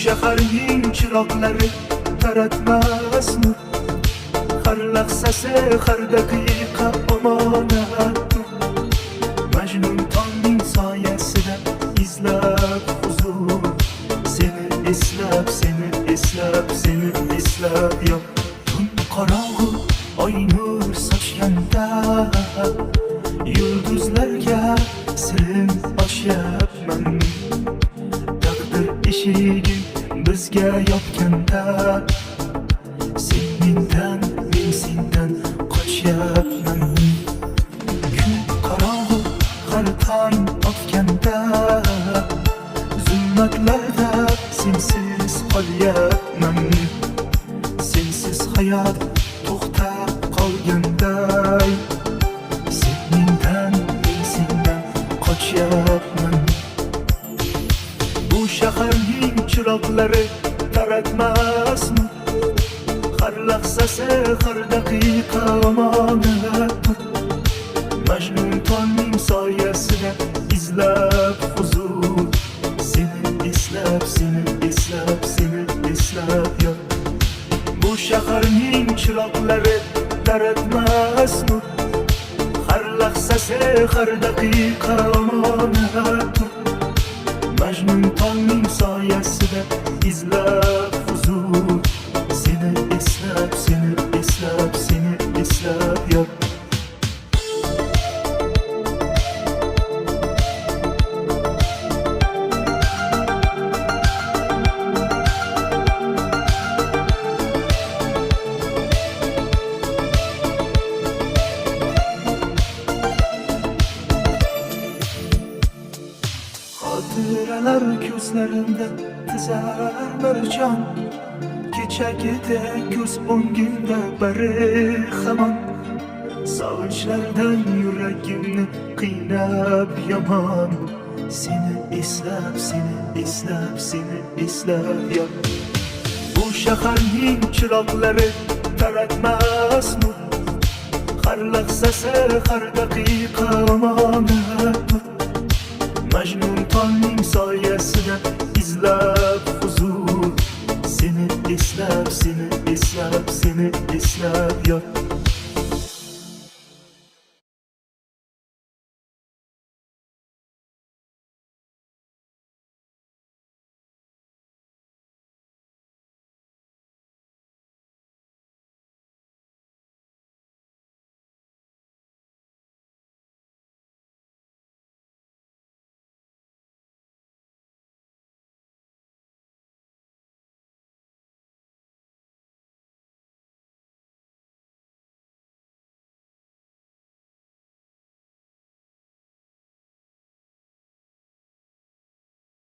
shaharning chiroqlari taratmas nur, har lahzasi har daqiqa omonatdir. Majnun tongning soyasida izlab huzur, seni eslab, seni eslab, seni eslab yo'q. Tun qorong'u oy nur sochganda yulduzlarga sirin ochyapman. Taqdir eshigin bizga yopganda sen mendan, men sendan qochyapman. Kun qorong'u har tong otganda zulmatlarda sensiz qolyapman. Sensiz hayot to'xtab qolganday, sen mendan, men sendan qochyapman. Bu shaharning chiroqlari taratmasmi? Har lahzasi har daqiqa omonatdir. Majnun tongning soyasida izlab huzur, seni eslab, seni eslab, seni eslab yo'q. Bu shaharning chiroqlari taratmasmi? Har lahzasi har daqiqa omonatdir. Majnun tongning soyasida izlab huzur, seni eslab, seni eslab, seni eslab yo'q. Xotiralar ko'zlarimda tizar bir jon, kechagida ko'z o'ngimda bari hamon. Sog'inchlardan yuragimni qiynab yomon, seni eslab, seni eslab, seni eslab yo'q. Bu shaharning chiroqlari taratmasmi? Har lahzasi har daqiqa omonatdir. Majnun tongning soyasida izlab huzur, seni eslab, seni eslab, seni eslab yo'q.